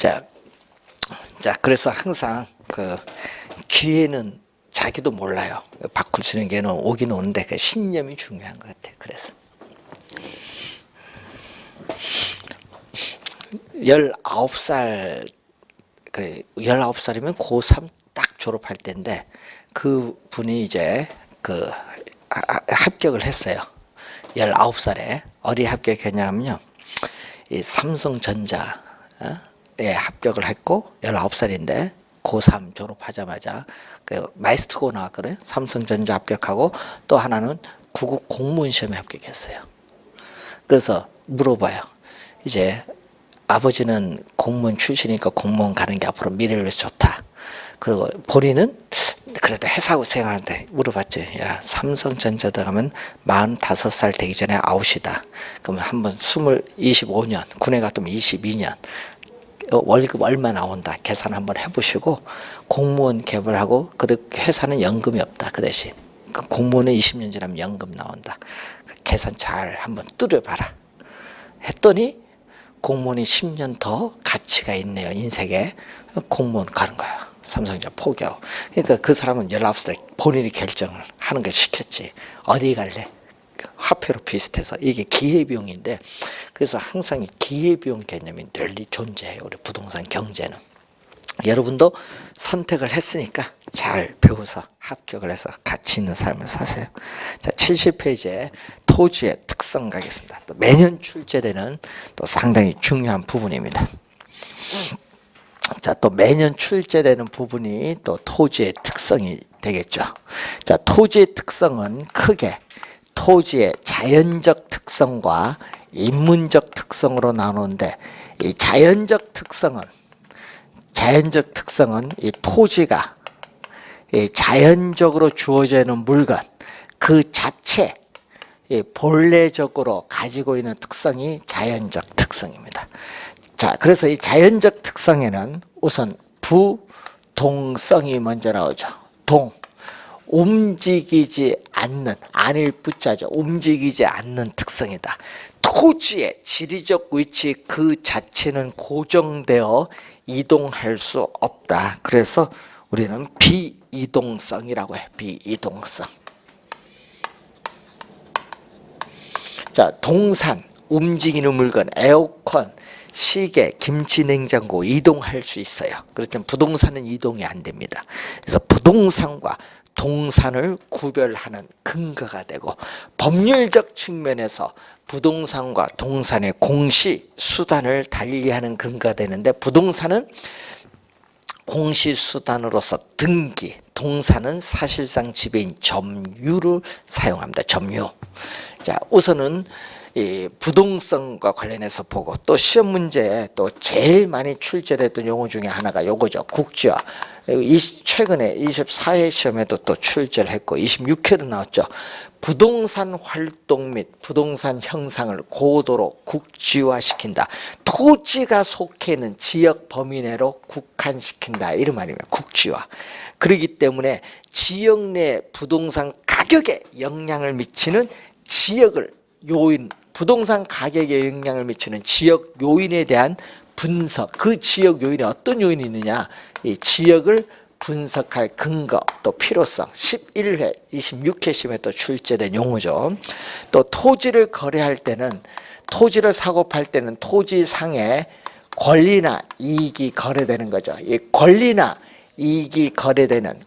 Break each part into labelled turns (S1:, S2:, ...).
S1: 자, 그래서 항상 그 기회는 자기도 몰라요. 바꿀 수 있는 기회는 오긴 오는데 그 신념이 중요한 것 같아요. 그래서 19살, 19살이면 고3 딱 졸업할 때인데 그 분이 이제 합격을 했어요. 19살에 어디 합격했냐면요. 이 삼성전자에 합격을 했고 19살인데 고3 졸업하자마자 그 마이스트고 나왔거든요. 삼성전자 합격하고 또 하나는 구급 공무원 시험에 합격했어요. 그래서 물어봐요. 이제 아버지는 공무원 출신이니까 공무원 가는 게 앞으로 미래를 위해서 좋다. 그리고 본인은 그래도 회사하고 생각하는데 물어봤지. 야, 삼성전자 들어가면 45살 되기 전에 아웃이다. 그러면 한번 25년, 군에 갔으면 22년. 월급 얼마 나온다 계산 한번 해보시고 공무원 개발하고 그 회사는 연금이 없다. 그 대신 공무원은 20년 지나면 연금 나온다. 계산 잘 한번 뚜려봐라 했더니 공무원이 10년 더 가치가 있네요. 인생에. 공무원 가는 거야. 삼성전자 포기하고. 그러니까 그 사람은 19살 본인이 결정을 하는 걸 시켰지. 어디 갈래? 화폐로 비슷해서 이게 기회비용인데 그래서 항상 이 기회비용 개념이 널리 존재해요. 우리 부동산 경제는. 여러분도 선택을 했으니까 잘 배워서 합격을 해서 가치 있는 삶을 사세요. 자, 70페이지에 토지의 특성 가겠습니다. 또 매년 출제되는 또 상당히 중요한 부분입니다. 자, 또 매년 출제되는 부분이 또 토지의 특성이 되겠죠. 자, 토지의 특성은 크게 토지의 자연적 특성과 인문적 특성으로 나누는데 이 자연적 특성은 이 토지가 이 자연적으로 주어져 있는 물건 그 자체 본래적으로 가지고 있는 특성이 자연적 특성입니다. 자, 그래서 이 자연적 특성에는 우선 부동성이 먼저 나오죠. 움직이지 않는, 안일 부자죠. 움직이지 않는 특성이다. 토지의 지리적 위치 그 자체는 고정되어 이동할 수 없다. 그래서 우리는 비이동성이라고 해. 비이동성. 자, 동산, 움직이는 물건, 에어컨, 시계, 김치, 냉장고 이동할 수 있어요. 그렇지만 부동산은 이동이 안 됩니다. 그래서 부동산과 동산을 구별하는 근거가 되고 법률적 측면에서 부동산과 동산의 공시 수단을 달리하는 근거가 되는데 부동산은 공시 수단으로서 등기, 동산은 사실상 지배인 점유를 사용합니다. 점유. 자, 우선은 이 부동성과 관련해서 보고 또 시험 문제에 또 제일 많이 출제됐던 용어 중에 하나가 요거죠. 국지화. 최근에 24회 시험에도 또 출제를 했고 26회도 나왔죠. 부동산 활동 및 부동산 형상을 고도로 국지화시킨다. 토지가 속해 있는 지역 범위 내로 국한시킨다. 이런 말입니다. 국지화. 그렇기 때문에 지역 내 부동산 가격에 영향을 미치는 지역을 부동산 가격에 영향을 미치는 지역 요인에 대한 분석, 그 지역 요인에 어떤 요인이 있느냐, 이 지역을 분석할 근거, 또 필요성, 11회, 26회 시험에 또 출제된 용어죠. 또 토지를 거래할 때는, 토지를 사고 팔 때는 토지상의 권리나 이익이 거래되는 거죠. 이 권리나 이익이 거래되는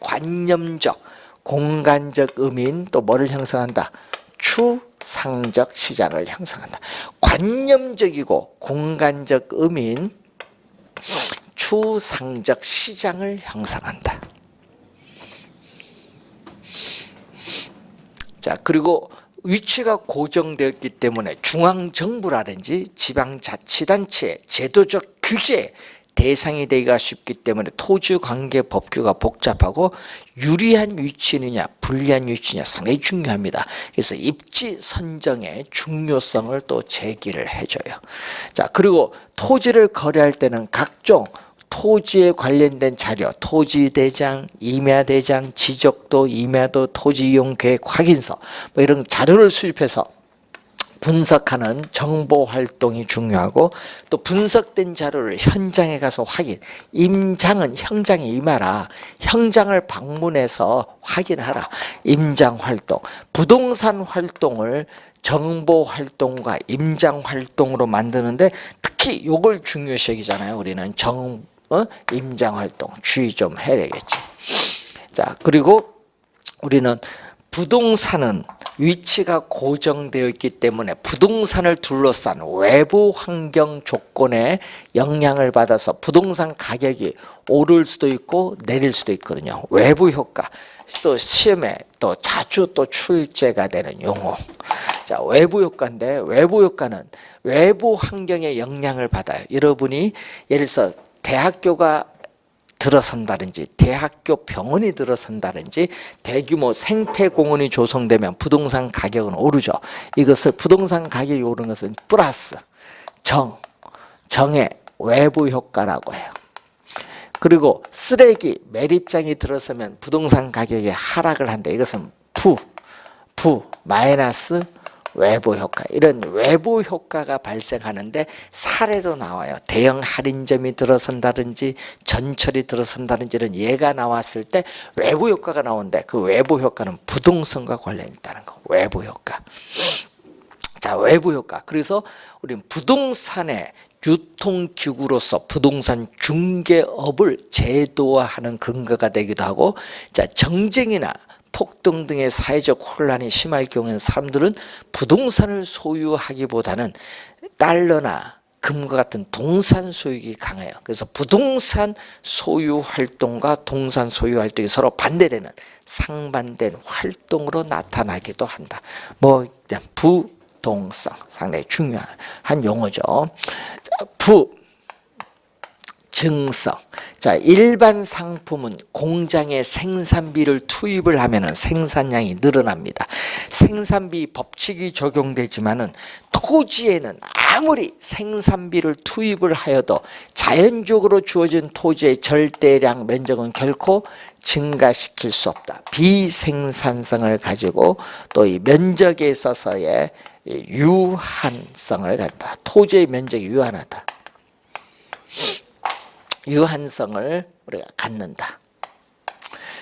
S1: 관념적, 공간적 의미인 또 뭐를 형성한다? 추상적 시장을 형성한다. 관념적이고 공간적 의미인 추상적 시장을 형성한다. 자, 그리고 위치가 고정되었기 때문에 중앙정부라든지 지방자치단체의 제도적 규제 대상이 되기가 쉽기 때문에 토지관계 법규가 복잡하고 유리한 위치느냐 불리한 위치냐 상당히 중요합니다. 그래서 입지 선정의 중요성을 또 제기를 해줘요. 자, 그리고 토지를 거래할 때는 각종 토지에 관련된 자료, 토지대장, 임야대장, 지적도, 임야도, 토지이용계획 확인서 뭐 이런 자료를 수집해서 분석하는 정보 활동이 중요하고 또 분석된 자료를 현장에 가서 확인. 임장은 현장에 임하라. 현장을 방문해서 확인하라. 임장 활동. 부동산 활동을 정보 활동과 임장 활동으로 만드는데 특히 요걸 중요시 여기잖아요. 우리는 임장 활동 주의 좀 해야 되겠지. 자, 그리고 우리는 부동산은 위치가 고정되어 있기 때문에 부동산을 둘러싼 외부 환경 조건에 영향을 받아서 부동산 가격이 오를 수도 있고 내릴 수도 있거든요. 외부 효과. 또 시험에 또 자주 또 출제가 되는 용어. 자, 외부 효과인데 외부 효과는 외부 환경에 영향을 받아요. 여러분이 예를 들어서 대학교가 들어선다든지 대학교 병원이 들어선다든지 대규모 생태공원이 조성되면 부동산 가격은 오르죠. 이것을 부동산 가격이 오르는 것은 플러스 정의 외부 효과라고 해요. 그리고 쓰레기 매립장이 들어서면 부동산 가격이 하락을 한다. 이것은 마이너스 외부 효과. 이런 외부 효과가 발생하는데 사례도 나와요. 대형 할인점이 들어선다든지 전철이 들어선다든지 이런 예가 나왔을 때 외부 효과가 나오는데 그 외부 효과는 부동산과 관련이 있다는 거. 외부 효과. 자, 외부 효과. 그래서 우리는 부동산의 유통기구로서 부동산 중개업을 제도화하는 근거가 되기도 하고, 자, 정쟁이나 폭동 등의 사회적 혼란이 심할 경우에는 사람들은 부동산을 소유하기보다는 달러나 금과 같은 동산 소유가 강해요. 그래서 부동산 소유 활동과 동산 소유 활동이 서로 반대되는 상반된 활동으로 나타나기도 한다. 뭐 그냥 부동성 상당히 중요한 용어죠. 증성. 자, 일반 상품은 공장에 생산비를 투입을 하면은 생산량이 늘어납니다. 생산비 법칙이 적용되지만은 토지에는 아무리 생산비를 투입을 하여도 자연적으로 주어진 토지의 절대량 면적은 결코 증가시킬 수 없다. 비생산성을 가지고 또 이 면적에 있어서의 유한성을 갖다. 토지의 면적이 유한하다. 유한성을 우리가 갖는다.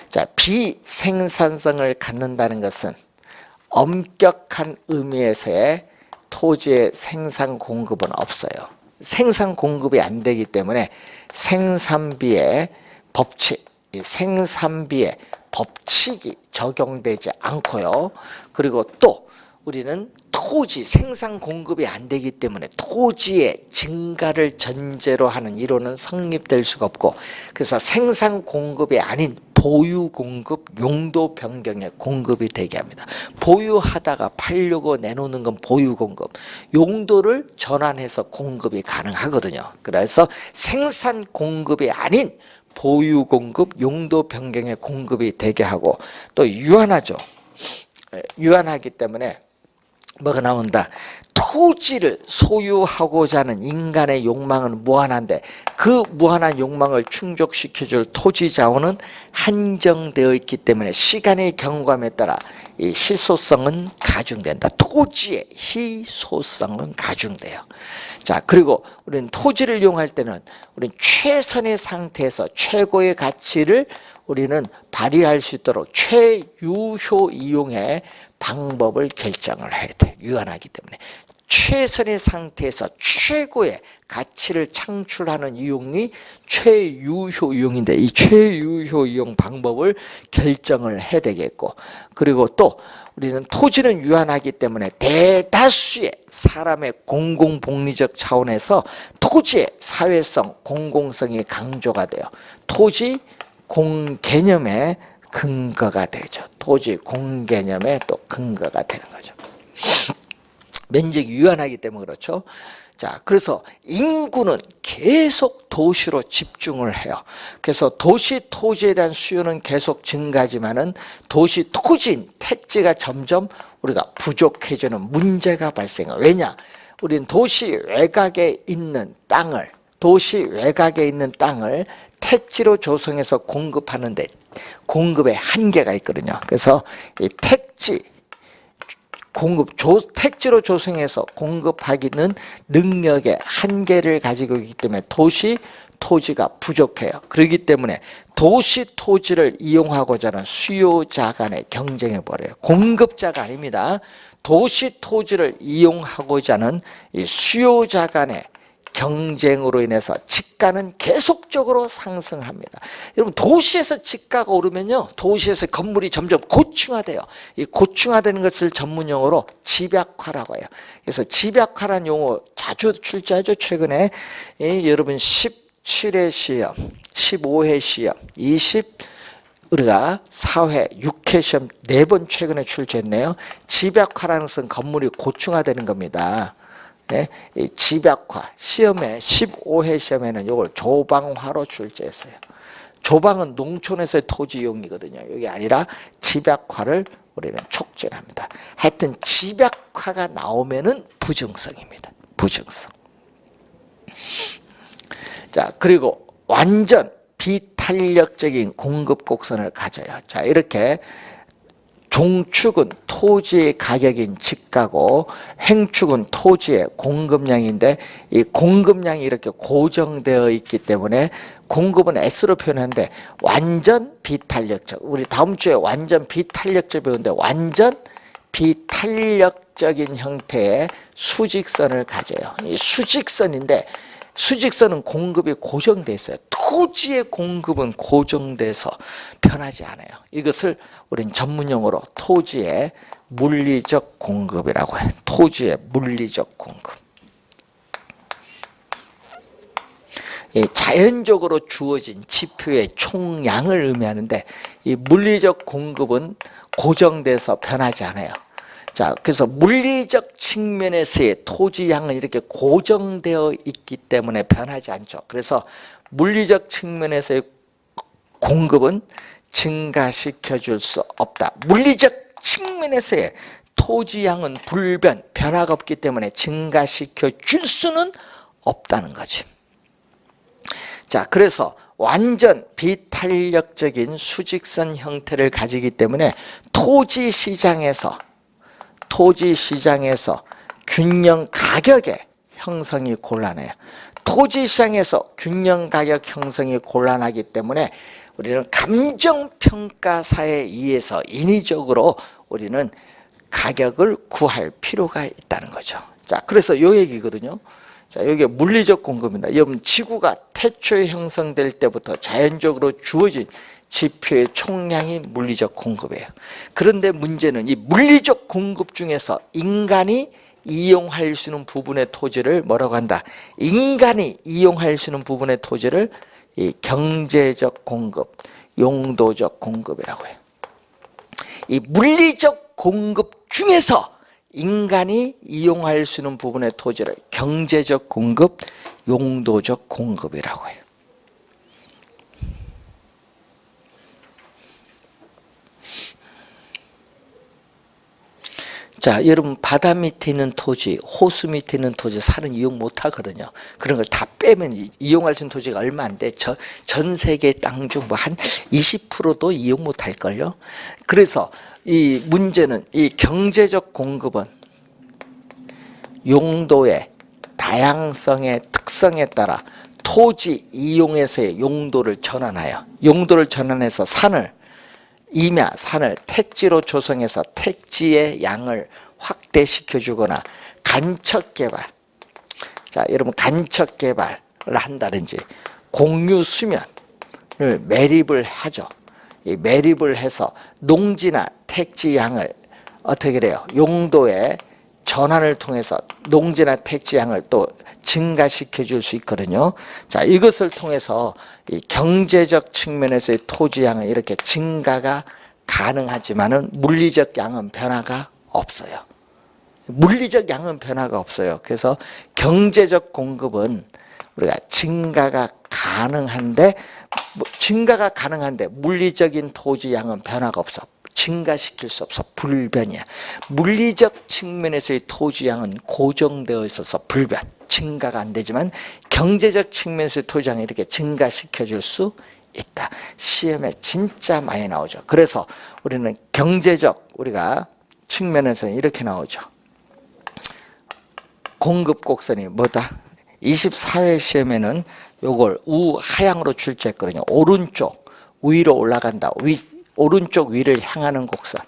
S1: 자, 비생산성을 갖는다는 것은 엄격한 의미에서의 토지의 생산 공급은 없어요. 생산 공급이 안 되기 때문에 생산비의 법칙이 적용되지 않고요. 그리고 또 우리는 토지 생산 공급이 안 되기 때문에 토지의 증가를 전제로 하는 이론은 성립될 수가 없고, 그래서 생산 공급이 아닌 보유 공급, 용도 변경의 공급이 되게 합니다. 보유하다가 팔려고 내놓는 건 보유 공급, 용도를 전환해서 공급이 가능하거든요. 그래서 생산 공급이 아닌 보유 공급, 용도 변경의 공급이 되게 하고, 또 유한하죠. 유한하기 때문에 뭐가 나온다. 토지를 소유하고자 하는 인간의 욕망은 무한한데 그 무한한 욕망을 충족시켜줄 토지 자원은 한정되어 있기 때문에 시간의 경과함에 따라 이 희소성은 가중된다. 토지의 희소성은 가중돼요. 자, 그리고 우리는 토지를 이용할 때는 우리는 최선의 상태에서 최고의 가치를 우리는 발휘할 수 있도록 최유효 이용의 방법을 결정을 해야 돼. 유한하기 때문에 최선의 상태에서 최고의 가치를 창출하는 이용이 최유효 이용인데 이 최유효 이용 방법을 결정을 해야 되겠고, 그리고 또 우리는 토지는 유한하기 때문에 대다수의 사람의 공공복리적 차원에서 토지의 사회성, 공공성이 강조가 돼요. 토지 공개념의 근거가 되죠. 토지 공개념의 또 근거가 되는 거죠. 면적이 유한하기 때문에 그렇죠. 자, 그래서 인구는 계속 도시로 집중을 해요. 그래서 도시 토지에 대한 수요는 계속 증가하지만은 도시 토지인 택지가 점점 우리가 부족해지는 문제가 발생해요. 왜냐? 우리는 도시 외곽에 있는 땅을 택지로 조성해서 공급하는데 공급에 한계가 있거든요. 그래서 이 택지 택지로 조성해서 공급하기는 능력의 한계를 가지고 있기 때문에 도시 토지가 부족해요. 그렇기 때문에 도시 토지를 이용하고자 하는 수요자 간의 경쟁해 버려요. 공급자가 아닙니다. 도시 토지를 이용하고자 하는 이 수요자 간의 경쟁으로 인해서 집가는 계속적으로 상승합니다. 여러분 도시에서 집가가 오르면요, 도시에서 건물이 점점 고층화돼요. 이 고층화되는 것을 전문용어로 집약화라고 해요. 그래서 집약화라는 용어 자주 출제하죠. 최근에 여러분 17회 시험, 15회 시험, 우리가 4회, 6회 시험 4번 최근에 출제했네요. 집약화라는 것은 건물이 고층화되는 겁니다. 네? 이 집약화 시험에 15회 시험에는 이걸 조방화로 출제했어요. 조방은 농촌에서의 토지 이용이거든요. 이게 아니라 집약화를 우리는 촉진합니다. 하여튼 집약화가 나오면은 부정성입니다. 부정성. 자, 그리고 완전 비탄력적인 공급 곡선을 가져요. 자, 이렇게 종축은 토지의 가격인 집가고 행축은 토지의 공급량인데 이 공급량이 이렇게 고정되어 있기 때문에 공급은 S로 표현하는데 완전 비탄력적. 우리 다음 주에 완전 비탄력적 배우는데 완전 비탄력적인 형태의 수직선을 가져요. 이 수직선인데 수직선은 공급이 고정되어 있어요. 토지의 공급은 고정돼서 변하지 않아요. 이것을 우린 전문용어로 토지의 물리적 공급이라고 해요. 토지의 물리적 공급. 자연적으로 주어진 지표의 총량을 의미하는데 이 물리적 공급은 고정돼서 변하지 않아요. 자, 그래서 물리적 측면에서의 토지 양은 이렇게 고정되어 있기 때문에 변하지 않죠. 그래서 물리적 측면에서의 공급은 증가시켜 줄 수 없다. 물리적 측면에서의 토지 양은 불변, 변화가 없기 때문에 증가시켜 줄 수는 없다는 거지. 자, 그래서 완전 비탄력적인 수직선 형태를 가지기 때문에 토지 시장에서 균형 가격의 형성이 곤란해요. 토지 시장에서 균형 가격 형성이 곤란하기 때문에 우리는 감정평가사에 의해서 인위적으로 우리는 가격을 구할 필요가 있다는 거죠. 자, 그래서 요 얘기거든요. 자, 여기 물리적 공급입니다. 여러분, 지구가 태초에 형성될 때부터 자연적으로 주어진 지표의 총량이 물리적 공급이에요. 그런데 문제는 이 물리적 공급 중에서 인간이 이용할 수 있는 부분의 토지를 뭐라고 한다? 인간이 이용할 수 있는 부분의 토지를 이 경제적 공급, 용도적 공급이라고 해요. 이 물리적 공급 중에서 인간이 이용할 수 있는 부분의 토지를 경제적 공급, 용도적 공급이라고 해요. 자, 여러분 바다 밑에 있는 토지, 호수 밑에 있는 토지 사는 이용 못 하거든요. 그런 걸 다 빼면 이용할 수 있는 토지가 얼마 안 돼. 전 세계 땅 중 뭐 한 20%도 이용 못 할걸요. 그래서 이 문제는 이 경제적 공급은 용도의 다양성의 특성에 따라 토지 이용에서의 용도를 전환하여 용도를 전환해서 산을 택지로 조성해서 택지의 양을 확대시켜 주거나 간척 개발. 자, 여러분 간척 개발을 한다든지 공유 수면을 매립을 하죠. 이 매립을 해서 농지나 택지 양을 어떻게 돼요? 용도의 전환을 통해서 농지나 택지 양을 또 증가시켜 줄 수 있거든요. 자, 이것을 통해서 이 경제적 측면에서의 토지 양은 이렇게 증가가 가능하지만은 물리적 양은 변화가 없어요. 물리적 양은 변화가 없어요. 그래서 경제적 공급은 우리가 증가가 가능한데 물리적인 토지 양은 변화가 없어. 증가시킬 수 없어. 불변이야. 물리적 측면에서의 토지 양은 고정되어 있어서 불변, 증가가 안 되지만 경제적 측면에서의 토지 양은 이렇게 증가시켜 줄 수 있다. 시험에 진짜 많이 나오죠. 그래서 우리는 경제적, 우리가 측면에서는 이렇게 나오죠. 공급 곡선이 뭐다? 24회 시험에는 요걸 우하향으로 출제했거든요. 오른쪽 위로 올라간다. 오른쪽 위를 향하는 곡선.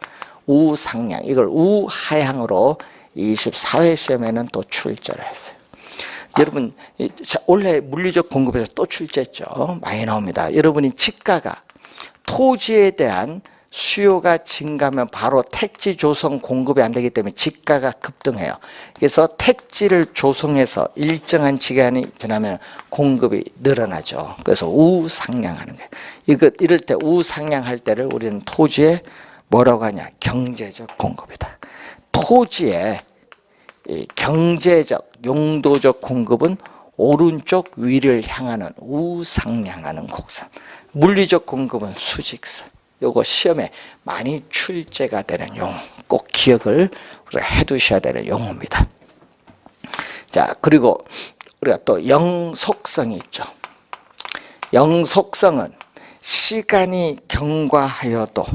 S1: 우상향. 이걸 우하향으로 24회 시험에는 또 출제를 했어요. 여러분, 원래 물리적 공급에서 또 출제했죠. 많이 나옵니다. 여러분이 지가가 토지에 대한 수요가 증가하면 바로 택지 조성 공급이 안 되기 때문에 지가가 급등해요. 그래서 택지를 조성해서 일정한 기간이 지나면 공급이 늘어나죠. 그래서 우상향하는 거예요. 이럴 때 우상향할 때를 우리는 토지에 뭐라고 하냐? 경제적 공급이다. 토지의 경제적, 용도적 공급은 오른쪽 위를 향하는 우상향하는 곡선. 물리적 공급은 수직선. 요거 시험에 많이 출제가 되는 용어. 꼭 기억을 우리가 해두셔야 되는 용어입니다. 자, 그리고 우리가 또 영속성이 있죠. 영속성은 시간이 경과하여도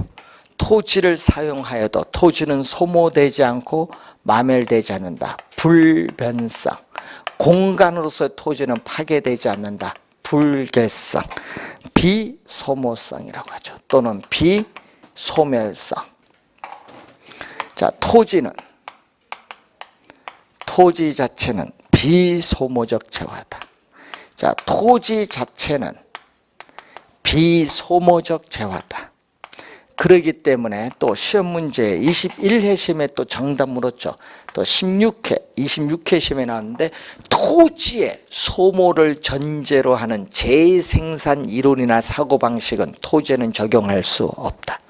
S1: 토지를 사용하여도 토지는 소모되지 않고 마멸되지 않는다. 불변성. 공간으로서의 토지는 파괴되지 않는다. 불개성. 비소모성이라고 하죠. 또는 비소멸성. 자, 토지 자체는 비소모적 재화다. 자, 토지 자체는 비소모적 재화다. 그러기 때문에 또 시험 문제 21회 시험에 또 정답 물었죠. 또 26회 시험에 나왔는데 토지의 소모를 전제로 하는 재생산 이론이나 사고방식은 토지에는 적용할 수 없다.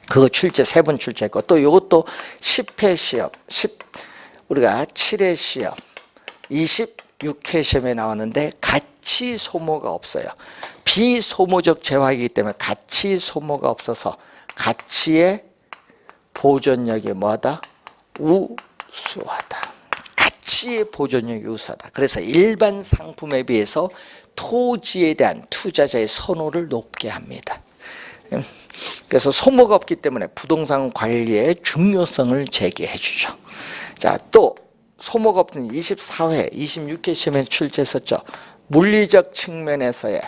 S1: 그거 3번 출제했고 또 이것도 10회 시험, 우리가 7회 시험, 26회 시험에 나왔는데 가치 소모가 없어요. 비소모적 재화이기 때문에 가치 소모가 없어서 가치의 보존력이 뭐하다? 우수하다. 가치의 보존력이 우수하다. 그래서 일반 상품에 비해서 토지에 대한 투자자의 선호를 높게 합니다. 그래서 소모가 없기 때문에 부동산 관리의 중요성을 제기해 주죠. 자, 또 소모가 없는 24회, 26회 시험에 출제했었죠. 물리적 측면에서의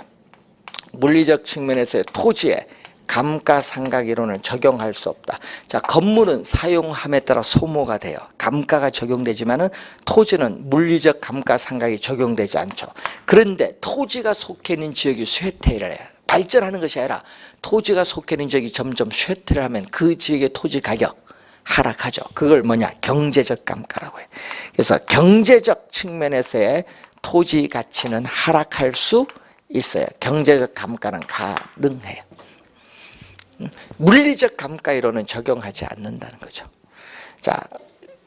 S1: 토지에 감가상각 이론을 적용할 수 없다. 자, 건물은 사용함에 따라 소모가 돼요. 감가가 적용되지만은 토지는 물리적 감가상각이 적용되지 않죠. 그런데 토지가 속해 있는 지역이 쇠퇴를 해요. 발전하는 것이 아니라 토지가 속해 있는 지역이 점점 쇠퇴를 하면 그 지역의 토지 가격 하락하죠. 그걸 뭐냐? 경제적 감가라고 해요. 그래서 경제적 측면에서의 토지 가치는 하락할 수 있어요. 경제적 감가는 가능해요. 물리적 감가 이론은 적용하지 않는다는 거죠. 자,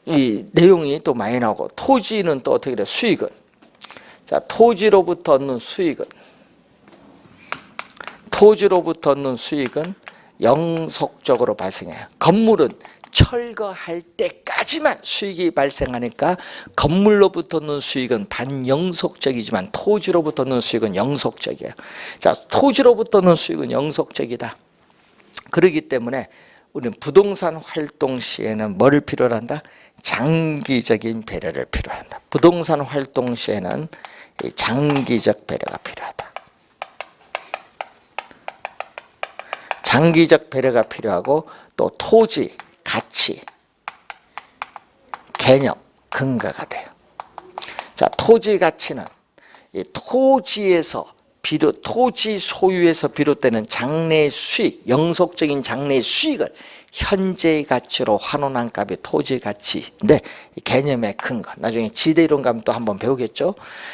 S1: 이 내용이 또 많이 나오고 토지는 또 어떻게 돼요? 수익은. 자, 토지로부터 얻는 수익은 영속적으로 발생해요. 건물은 철거할 때까지만 수익이 발생하니까 건물로부터 얻는 수익은 반영속적이지만 토지로부터 얻는 수익은 영속적이에요. 자, 토지로부터 얻는 수익은 영속적이다. 그렇기 때문에 우리는 부동산 활동 시에는 뭐를 필요로 한다? 장기적인 배려를 필요로 한다. 부동산 활동 시에는 장기적 배려가 필요하다. 장기적 배려가 필요하고 또 토지, 가치, 개념, 근거가 돼요. 자, 토지 가치는 이 토지 소유에서 비롯되는 장래 수익, 영속적인 장래 수익을 현재의 가치로 환원한 값이 토지 가치인데 개념의 근거. 나중에 지대이론 가면 또 한번 배우겠죠.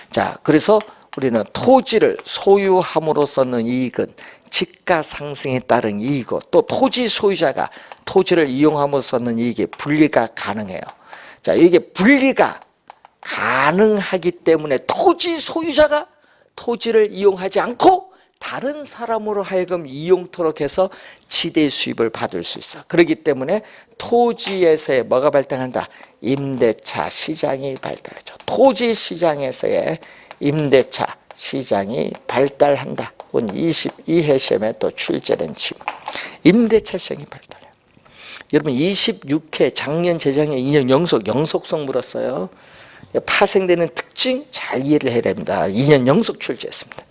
S1: 자, 그래서 우리는 토지를 소유함으로써 얻는 이익은 지가 상승에 따른 이익이고 또 토지 소유자가 토지를 이용함으로써 얻는 이익이 분리가 가능해요. 자, 이게 분리가 가능하기 때문에 토지 소유자가 토지를 이용하지 않고 다른 사람으로 하여금 이용토록 해서 지대 수입을 받을 수 있어. 그렇기 때문에 토지에서의 뭐가 발생한다? 임대차 시장이 발달하죠. 토지 시장에서의 임대차 시장이 발달한다. 22회 시험에 또 출제된 질문. 임대차 시장이 발달해요. 여러분 26회 작년 재작년 2년 영속성 물었어요. 파생되는 특징 잘 이해를 해야 됩니다. 2년 연속 출제했습니다.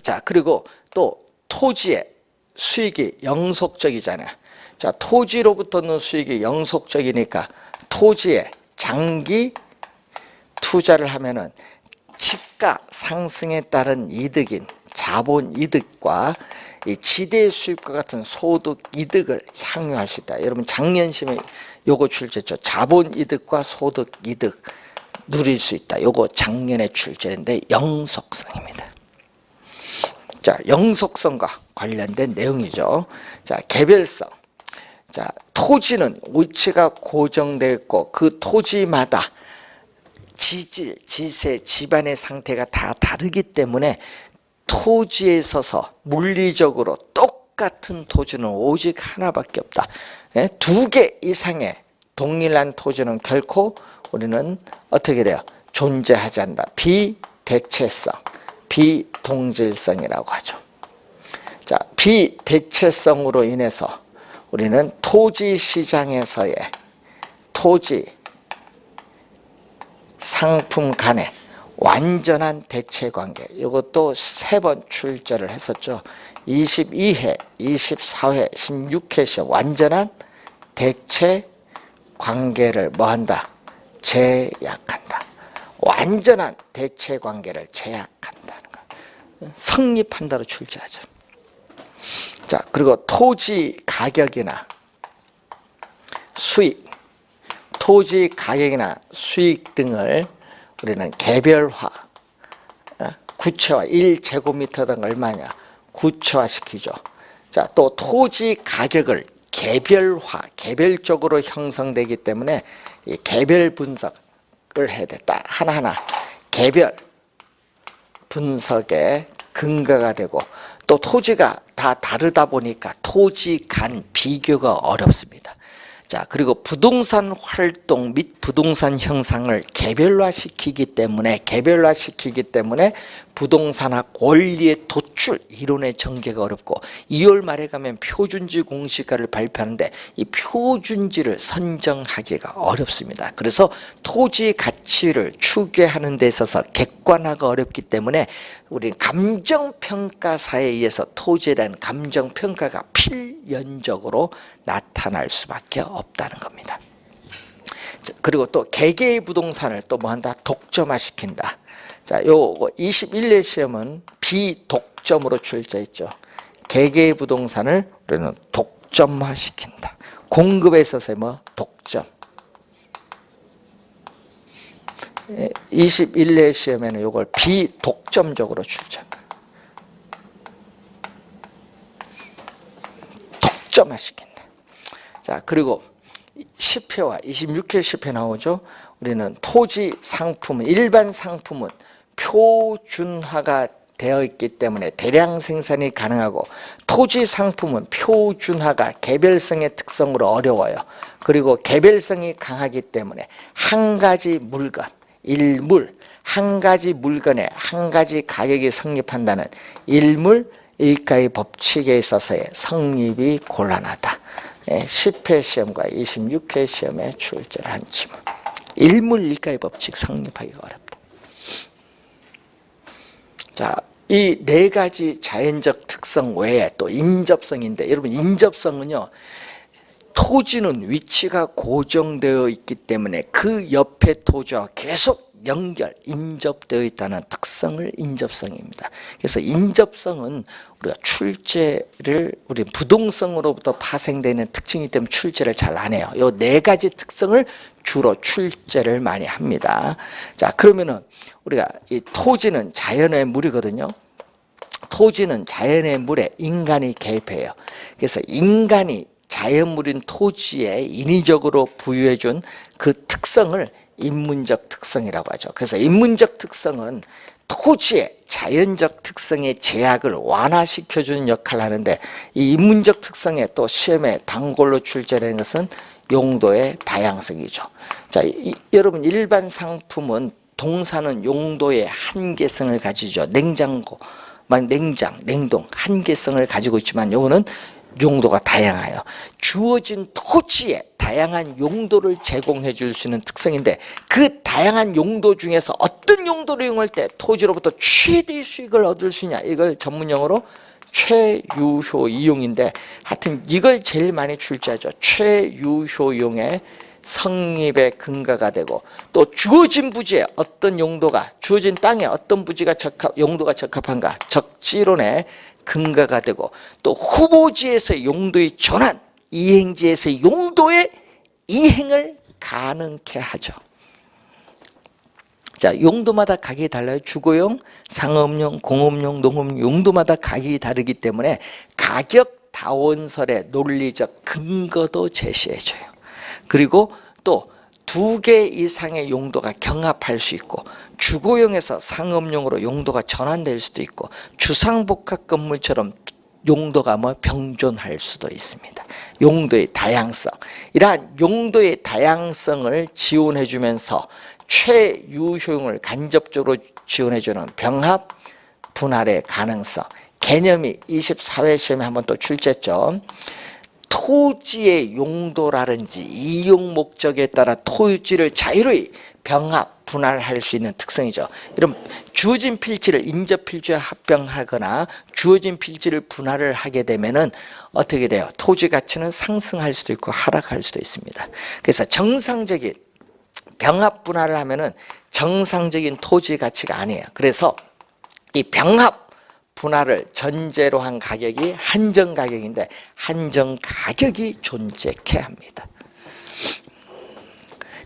S1: 자, 그리고 또 토지의 수익이 영속적이잖아요. 자, 토지로부터는 수익이 영속적이니까 토지에 장기 투자를 하면은 집가 상승에 따른 이득인 자본 이득과 이 지대 수입과 같은 소득 이득을 향유할 수 있다. 여러분 작년 시험에 요거 출제했죠. 자본 이득과 소득 이득 누릴 수 있다. 요거 작년에 출제인데 영속성입니다. 자, 영속성과 관련된 내용이죠. 자, 개별성. 자, 토지는 위치가 고정되어 있고 그 토지마다 지질, 지세, 집안의 상태가 다 다르기 때문에 토지에 있어서 물리적으로 똑같은 토지는 오직 하나밖에 없다. 2개 이상의 동일한 토지는 결코 우리는 어떻게 돼요? 존재하지 않는다. 비대체성, 비동질성이라고 하죠. 자, 비대체성으로 인해서 우리는 토지 시장에서의 토지 상품 간의 완전한 대체 관계, 이것도 3번 출제를 했었죠. 22회, 24회, 16회 시험 완전한 대체 관계를 뭐한다? 제약한다. 완전한 대체 관계를 제약한다는 거. 성립한다로 출제하죠. 자, 그리고 토지 가격이나 수익, 토지 가격이나 수익 등을 우리는 개별화, 구체화, 1제곱미터당 얼마냐 구체화시키죠. 자, 또 토지 가격을 개별화, 개별적으로 형성되기 때문에 이 개별 분석을 해야 됐다. 하나하나 개별 분석의 근거가 되고 또 토지가 다 다르다 보니까 토지 간 비교가 어렵습니다. 자, 그리고 부동산 활동 및 부동산 형상을 개별화시키기 때문에 부동산학 원리의 도출 이론의 전개가 어렵고 2월 말에 가면 표준지 공시가를 발표하는데 이 표준지를 선정하기가 어렵습니다. 그래서 토지 가치를 추계하는 데 있어서 객관화가 어렵기 때문에 우리 감정평가사에 의해서 토지에 대한 감정평가가 필연적으로 나타날 수밖에 없다는 겁니다. 그리고 또 개개의 부동산을 또 뭐한다? 독점화시킨다. 자, 요거 21회 시험은 비독점으로 출제했죠. 개개의 부동산을 우리는 독점화시킨다. 공급에 있어서 뭐 독점. 21회 시험에는 요걸 비독점적으로 출제한다. 독점화시킨다. 자, 그리고 10회와 26회 10회 나오죠. 우리는 토지 상품은 일반 상품은 표준화가 되어 있기 때문에 대량 생산이 가능하고 토지 상품은 표준화가 개별성의 특성으로 어려워요. 그리고 개별성이 강하기 때문에 한 가지 물건, 일물, 한 가지 물건에 한 가지 가격이 성립한다는 일물 일가의 법칙에 있어서의 성립이 곤란하다. 10회 시험과 26회 시험에 출제를 한 지문. 일물 일가의 법칙 성립하기가 어렵다. 자, 이 4가지 자연적 특성 외에 또 인접성인데, 여러분 인접성은요, 토지는 위치가 고정되어 있기 때문에 그 옆에 토지와 계속 연결, 인접되어 있다는 특성을 인접성입니다. 그래서 인접성은 우리가 출제를 우리 부동성으로부터 파생되는 특징이기 때문에 출제를 잘 안 해요. 이 4가지 특성을 주로 출제를 많이 합니다. 자, 그러면은 우리가 이 토지는 자연의 물이거든요. 토지는 자연의 물에 인간이 개입해요. 그래서 인간이 자연물인 토지에 인위적으로 부여해준 그 특성을 인문적 특성이라고 하죠. 그래서 인문적 특성은 토지의 자연적 특성의 제약을 완화시켜주는 역할을 하는데 이 인문적 특성에 또 시험에 단골로 출제되는 것은 용도의 다양성이죠. 자, 여러분 일반 상품은 동사는 용도의 한계성을 가지죠. 냉장고, 냉장, 냉동 한계성을 가지고 있지만 요거는 용도가 다양해요. 주어진 토지에 다양한 용도를 제공해 줄 수 있는 특성인데 그 다양한 용도 중에서 어떤 용도를 이용할 때 토지로부터 최대의 수익을 얻을 수 있냐, 이걸 전문용어로 최유효 이용인데, 하여튼 이걸 제일 많이 출제하죠. 최유효 이용의 성립의 근거가 되고, 또 주어진 부지에 어떤 용도가, 주어진 땅에 어떤 부지가 용도가 적합한가, 적지론의 근거가 되고, 또 후보지에서의 용도의 전환, 이행지에서의 용도의 이행을 가능케 하죠. 자, 용도마다 가격이 달라요. 주거용, 상업용, 공업용, 농업용 용도마다 가격이 다르기 때문에 가격 다원설의 논리적 근거도 제시해줘요. 그리고 또 2개 이상의 용도가 경합할 수 있고, 주거용에서 상업용으로 용도가 전환될 수도 있고, 주상복합 건물처럼 용도가 병존할 수도 있습니다. 용도의 다양성, 이러한 용도의 다양성을 지원해 주면서 최유효용을 간접적으로 지원해주는 병합 분할의 가능성, 개념이 24회 시험에 한번 또 출제했죠. 토지의 용도라든지 이용 목적에 따라 토지를 자유로이 병합 분할할 수 있는 특성이죠. 이런 주어진 필지를 인접 필지와 합병하거나 주어진 필지를 분할을 하게 되면은 어떻게 돼요? 토지 가치는 상승할 수도 있고 하락할 수도 있습니다. 그래서 정상적인 병합 분할을 하면은 정상적인 토지 가치가 아니에요. 그래서 이 병합 분할을 전제로 한 가격이 한정 가격인데, 한정 가격이 존재케 합니다.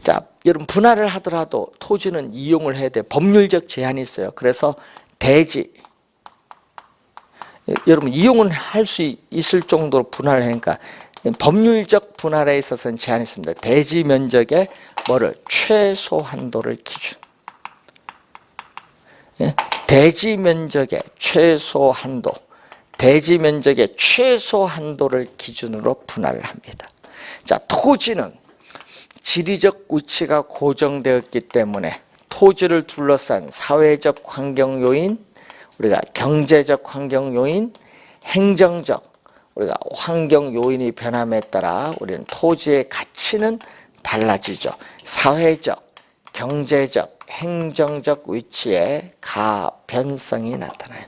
S1: 자, 여러분 분할을 하더라도 토지는 이용을 해야 돼. 법률적 제한이 있어요. 그래서 대지, 여러분 이용은 할 수 있을 정도로 분할을 하니까 법률적 분할에 있어서는 제한이 있습니다. 대지 면적의 뭐를 최소 한도를 기준. 대지 면적의 최소 한도, 대지 면적의 최소 한도를 기준으로 분할을 합니다. 자, 토지는 지리적 위치가 고정되었기 때문에 토지를 둘러싼 사회적 환경 요인, 우리가 경제적 환경 요인, 행정적 우리가 환경 요인이 변함에 따라 우리는 토지의 가치는 달라지죠. 사회적, 경제적, 행정적 위치에 가변성이 나타나요.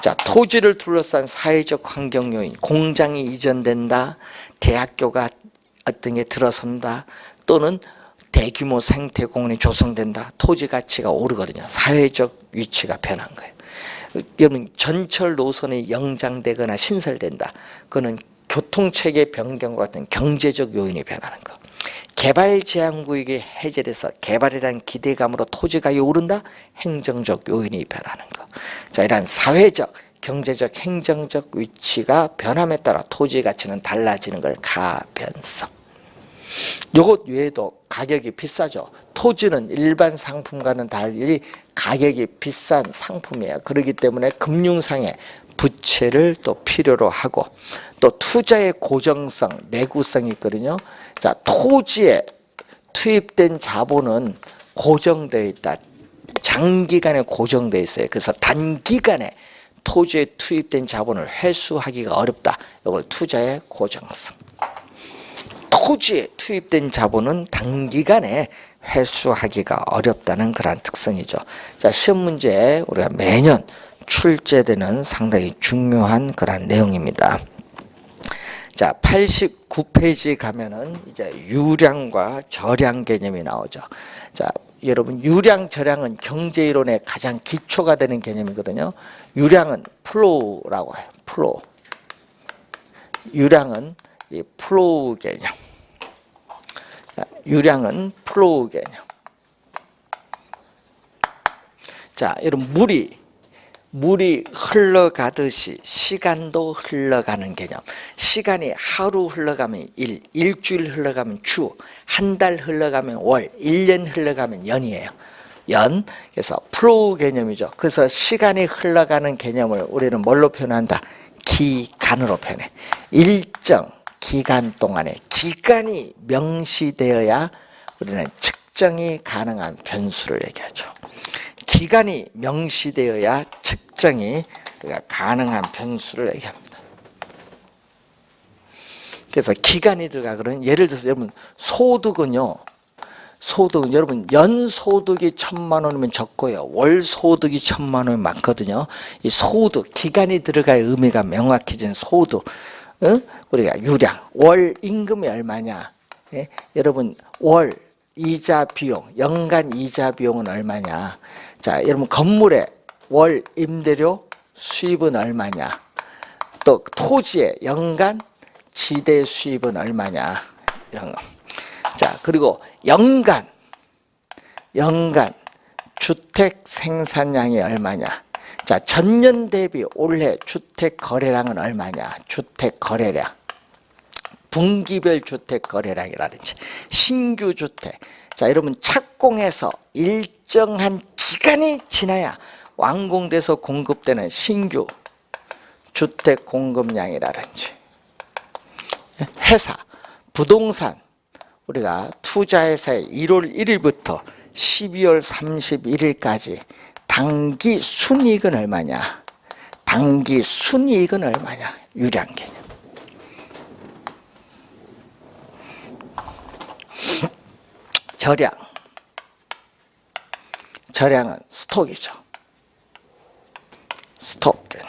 S1: 자, 토지를 둘러싼 사회적 환경 요인, 공장이 이전된다, 대학교가 어떤 게 들어선다, 또는 대규모 생태공원이 조성된다, 토지 가치가 오르거든요. 사회적 위치가 변한 거예요. 여러분 전철 노선이 영장되거나 신설된다, 그거는 교통체계 변경과 같은 경제적 요인이 변하는 거. 개발 제한구역이 해제돼서 개발에 대한 기대감으로 토지가격이 오른다, 행정적 요인이 변하는 거. 자, 이러한 사회적, 경제적, 행정적 위치가 변함에 따라 토지 가치는 달라지는 걸 가변성. 이것 외에도 가격이 비싸죠. 토지는 일반 상품과는 달리 가격이 비싼 상품이에요. 그렇기 때문에 금융상의 부채를 또 필요로 하고, 또 투자의 고정성, 내구성이 있거든요. 자, 토지에 투입된 자본은 고정되어 있다. 장기간에 고정되어 있어요. 그래서 단기간에 토지에 투입된 자본을 회수하기가 어렵다. 이걸 투자의 고정성. 토지에 투입된 자본은 단기간에 회수하기가 어렵다는 그런 특성이죠. 자, 시험 문제에 우리가 매년 출제되는 상당히 중요한 그런 내용입니다. 자, 89페이지 가면은 이제 유량과 저량 개념이 나오죠. 자, 여러분 유량, 저량은 경제 이론의 가장 기초가 되는 개념이거든요. 유량은 플로우라고 해요. 플로우. 유량은 이 플로우 개념. 자, 유량은 플로우 개념. 자, 여러분 물이 흘러가듯이 시간도 흘러가는 개념. 시간이 하루 흘러가면 일, 일주일 흘러가면 주, 한 달 흘러가면 월, 1년 흘러가면 연이에요. 연. 그래서 플로우 개념이죠. 그래서 시간이 흘러가는 개념을 우리는 뭘로 표현한다? 기간으로 표현해. 일정 기간 동안에 기간이 명시되어야 우리는 측정이 가능한 변수를 얘기하죠. 기간이 명시되어야 측정이 가능한 변수를 얘기합니다. 그래서 기간이 들어가거든요. 예를 들어서 여러분 소득은요. 소득은 여러분 연소득이 1,000만 원이면 적고요. 월소득이 1,000만 원이면 많거든요. 이 소득, 기간이 들어갈 의미가 명확해진 소득. 우리가 유량, 월 임금이 얼마냐. 예? 여러분 월 이자 비용, 연간 이자 비용은 얼마냐. 자, 여러분 건물의 월 임대료 수입은 얼마냐. 또 토지의 연간 지대 수입은 얼마냐. 이런 거. 자, 그리고 연간 주택 생산량이 얼마냐. 자, 전년 대비 올해 주택 거래량은 얼마냐. 주택 거래량. 분기별 주택 거래량이라든지 신규 주택. 자, 여러분 착공해서 일정한 기간이 지나야 완공돼서 공급되는 신규 주택 공급량이라든지 회사, 부동산 우리가 투자회사의 1월 1일부터 12월 31일까지 당기 순이익은 얼마냐. 당기 순이익은 얼마냐. 유량 개념. 절양. 절양은 스톡이죠. 스톡 개념.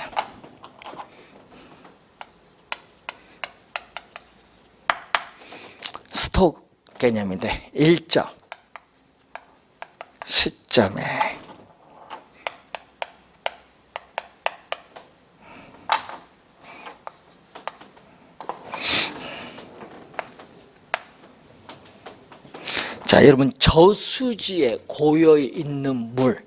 S1: 스톡 개념인데 일정 시점에 자, 여러분 저수지에 고여 있는 물,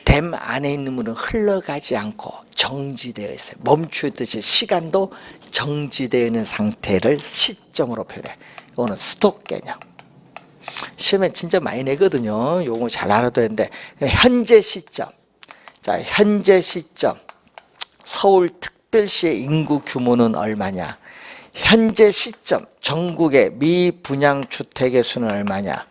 S1: 댐 안에 있는 물은 흘러가지 않고 정지되어 있어요. 멈추듯이 시간도 정지되어 있는 상태를 시점으로 표현해. 이거는 스톡 개념. 시험에 진짜 많이 내거든요. 요거 잘 알아둬야 되는데 현재 시점. 자, 현재 시점. 서울특별시의 인구 규모는 얼마냐. 현재 시점 전국의 미분양 주택의 수는 얼마냐.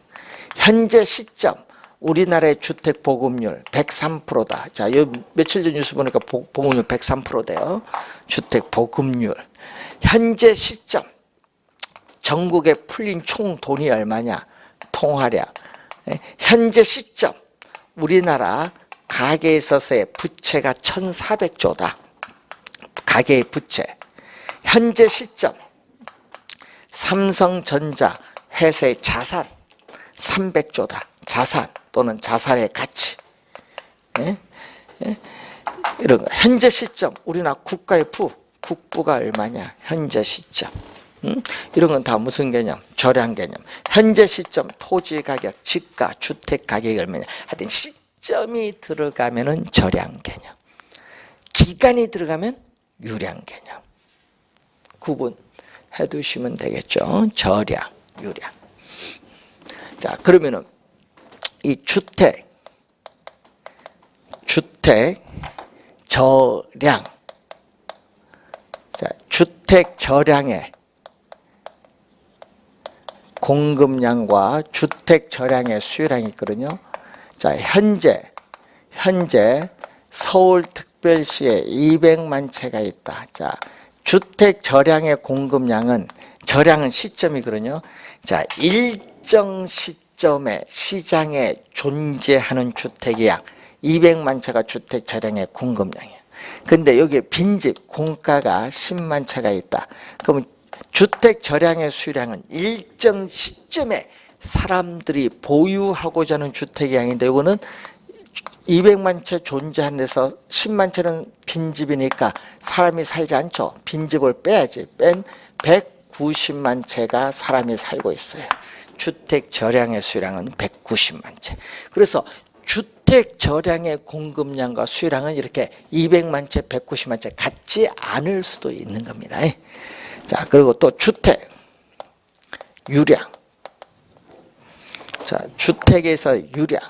S1: 현재 시점 우리나라의 주택 보급률 103%다. 자, 요 며칠 전 뉴스 보니까 보급률 103%대요. 주택 보급률. 현재 시점 전국에 풀린 총 돈이 얼마냐. 통화량. 현재 시점 우리나라 가계에 있어서의 부채가 1,400조다. 가계의 부채. 현재 시점 삼성전자 회사의 자산 300조다. 자산 또는 자산의 가치. 이런 거. 현재 시점 우리나라 국가의 국부가 얼마냐. 현재 시점. 이런 건 다 무슨 개념? 절약 개념. 현재 시점 토지 가격, 집가, 주택 가격이 얼마냐. 하여튼 시점이 들어가면은 절약 개념. 기간이 들어가면 유량 개념. 구분해 두시면 되겠죠. 절약, 유량. 자, 그러면은 이 주택 절량. 자, 주택 절량의 공급량과 주택 절량의 수요량이 있거든요. 자, 현재 서울특별시에 200만 채가 있다. 자, 주택 절량의 공급량은 절량은 시점이거든요. 자, 일정 시점에 시장에 존재하는 주택의 양 200만 채가 주택 절량의 공급량이에요. 근데 여기 빈집 공가가 10만 채가 있다. 그러면 주택 절량의 수량은 일정 시점에 사람들이 보유하고자 하는 주택의 양인데 이거는 200만 채 존재하는 데서 10만 채는 빈집이니까 사람이 살지 않죠. 빈집을 빼야지. 뺀 190만 채가 사람이 살고 있어요. 주택 절량의 수량은 190만 채. 그래서 주택 절량의 공급량과 수량은 이렇게 200만 채, 190만 채 같지 않을 수도 있는 겁니다. 자, 그리고 또 주택 유량. 자, 주택에서 유량.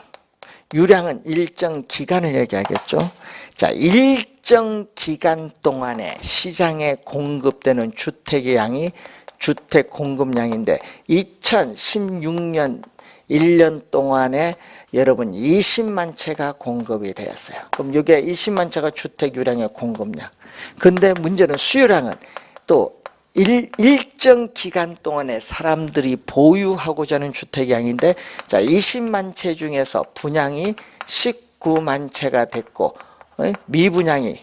S1: 유량은 일정 기간을 얘기하겠죠. 자, 일정 기간 동안에 시장에 공급되는 주택의 양이 주택 공급량인데 2016년 1년 동안에 여러분 20만 채가 공급이 되었어요. 그럼 여기에 20만 채가 주택 유량의 공급량. 근데 문제는 수요량은 또 일정 기간 동안에 사람들이 보유하고자 하는 주택량인데, 자, 20만 채 중에서 분양이 19만 채가 됐고, 미분양이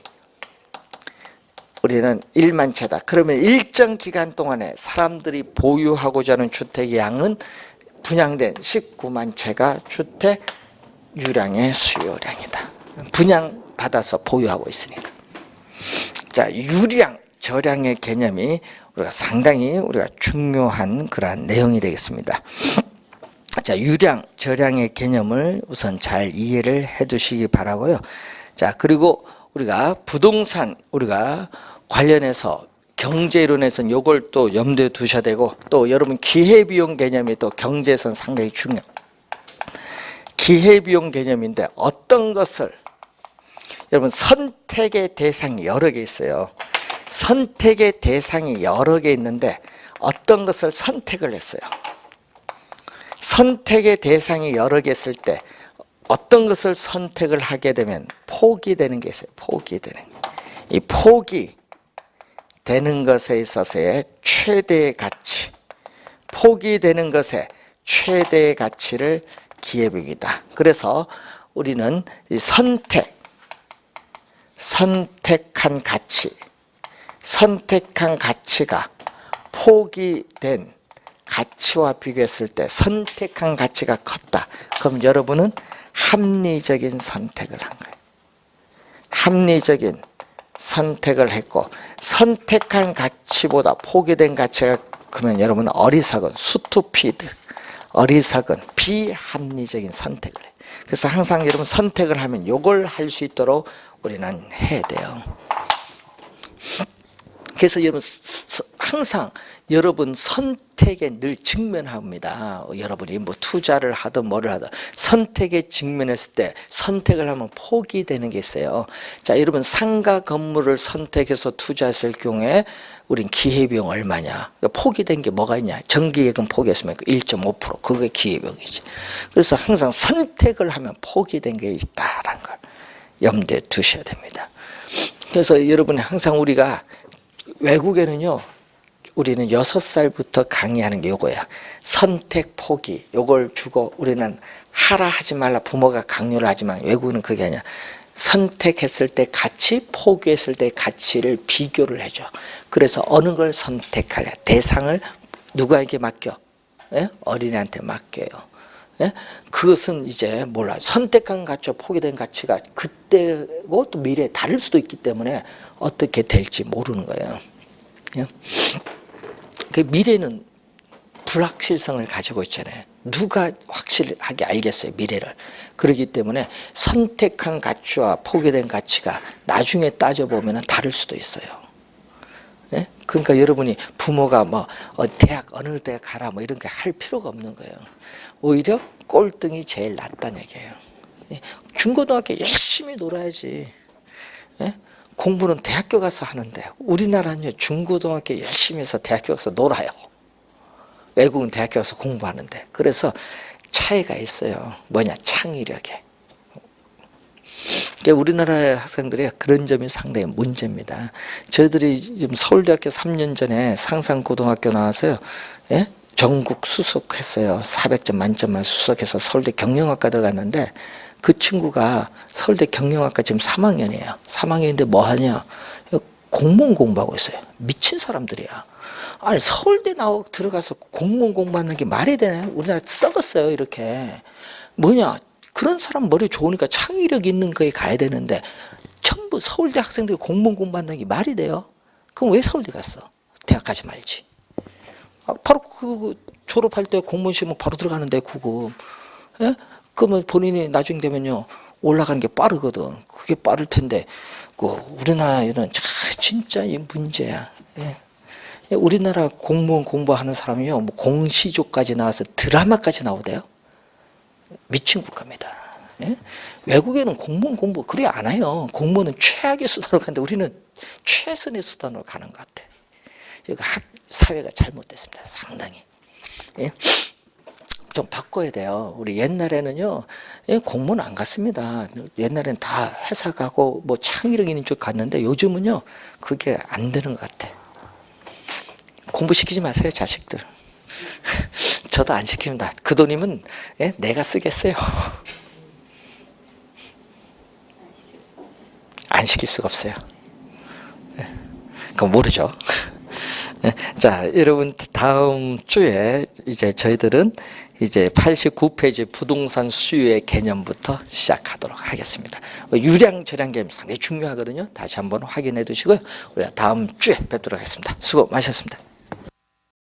S1: 우리는 1만 채다. 그러면 일정 기간 동안에 사람들이 보유하고자 하는 주택의 양은 분양된 19만 채가 주택 유량의 수요량이다. 분양받아서 보유하고 있으니까. 자, 유량, 저량의 개념이 우리가 상당히 중요한 그러한 내용이 되겠습니다. 자, 유량, 저량의 개념을 우선 잘 이해를 해 두시기 바라고요. 자, 그리고 우리가 부동산, 우리가 관련해서 경제론에서는 이걸 또 염두에 두셔야 되고, 또 여러분 기회비용 개념이 또 경제에서는 상당히 중요. 기회비용 개념인데 어떤 것을, 여러분 선택의 대상이 여러 개 있어요. 선택의 대상이 여러 개 있는데 어떤 것을 선택을 했어요. 선택의 대상이 여러 개 있을 때 어떤 것을 선택을 하게 되면 포기되는 게 있어요. 포기되는 게. 이 포기되는 것에 있어서의 최대의 가치, 포기되는 것의 최대의 가치를 기회비용이다. 그래서 우리는 이 선택한 가치가 포기된 가치와 비교했을 때 선택한 가치가 컸다. 그럼 여러분은 합리적인 선택을 한 거예요. 합리적인 선택을 했고, 선택한 가치보다 포기된 가치가 크면 여러분은 어리석은, 스투피드, 어리석은 비합리적인 선택을 해요. 그래서 항상 여러분 선택을 하면 이걸 할 수 있도록 우리는 해야 돼요. 그래서 여러분 항상 여러분 선택에 늘 직면합니다. 여러분이 뭐 투자를 하든 뭐를 하든 선택에 직면했을 때 선택을 하면 포기되는 게 있어요. 자, 여러분 상가 건물을 선택해서 투자했을 경우에 우린 기회비용 얼마냐? 포기된 게 뭐가 있냐? 정기예금 포기했으면 1.5%, 그게 기회비용이지. 그래서 항상 선택을 하면 포기된 게 있다라는 걸 염두에 두셔야 됩니다. 그래서 여러분 항상 우리가 외국에는요, 우리는 6살부터 강의하는 게 요거야. 선택 포기. 요걸 주고 우리는 하라 하지 말라 부모가 강요를 하지만 외국은 그게 아니야. 선택했을 때 가치, 포기했을 때 가치를 비교를 해줘. 그래서 어느 걸 선택할래? 대상을 누구에게 맡겨? 예? 어린애한테 맡겨요. 예? 그것은 이제 몰라. 선택한 가치와 포기된 가치가 그때고 또 미래에 다를 수도 있기 때문에 어떻게 될지 모르는 거예요. 예? 그 미래는 불확실성을 가지고 있잖아요. 누가 확실하게 알겠어요, 미래를. 그렇기 때문에 선택한 가치와 포기된 가치가 나중에 따져보면 다를 수도 있어요. 예? 그러니까 여러분이 부모가 뭐 대학 어느 대학 가라 뭐 이런 게 할 필요가 없는 거예요. 오히려 꼴등이 제일 낫다는 얘기예요. 예? 중고등학교 열심히 놀아야지. 예? 공부는 대학교 가서 하는데 우리나라는요, 중고등학교 열심히 해서 대학교 가서 놀아요. 외국은 대학교 가서 공부하는데. 그래서 차이가 있어요. 뭐냐? 창의력에. 그러니까 우리나라의 학생들이 그런 점이 상당히 문제입니다. 저희들이 지금 서울대학교 3년 전에 상산고등학교 나와서요, 예? 전국 수석했어요. 400점 만점만 수석해서 서울대 경영학과 들어갔는데 그 친구가 서울대 경영학과 지금 3학년이에요. 3학년인데 뭐 하냐? 공무원 공부하고 있어요. 미친 사람들이야. 아니 서울대 들어가서 공무원 공부하는 게 말이 되나요? 우리나라 썩었어요 이렇게. 뭐냐? 그런 사람 머리 좋으니까 창의력 있는 거에 가야 되는데 전부 서울대 학생들이 공무원 공부한다는 게 말이 돼요? 그럼 왜 서울대 갔어? 대학 가지 말지. 바로 그 졸업할 때 공무원 시험 바로 들어가는데 그거. 예? 그러면 본인이 나중에 되면요 올라가는 게 빠르거든. 그게 빠를 텐데 그 우리나라에는 진짜 이 문제야. 예. 우리나라 공무원 공부하는 사람이요, 뭐 공시조까지 나와서 드라마까지 나오대요. 미친 국가입니다. 예? 외국에는 공무원 공부 그리 안 해요. 공무원은 최악의 수단으로 가는데 우리는 최선의 수단으로 가는 것 같아. 여기 사회가 잘못됐습니다. 상당히. 예? 좀 바꿔야 돼요. 우리 옛날에는요, 예, 공무원 안 갔습니다. 옛날에는 다 회사 가고 뭐 창의력 있는 쪽 갔는데 요즘은요, 그게 안 되는 것 같아. 공부시키지 마세요, 자식들. 저도 안 시킵니다. 그 돈이면 내가 쓰겠어요. 안 시킬 수가 없어요. 그건 모르죠. 자, 여러분 다음 주에 이제 저희들은 이제 89페이지 부동산 수요의 개념부터 시작하도록 하겠습니다. 유량 절약 개념 상당히 중요하거든요. 다시 한번 확인해 두시고요. 우리가 다음 주에 뵙도록 하겠습니다. 수고 많으셨습니다.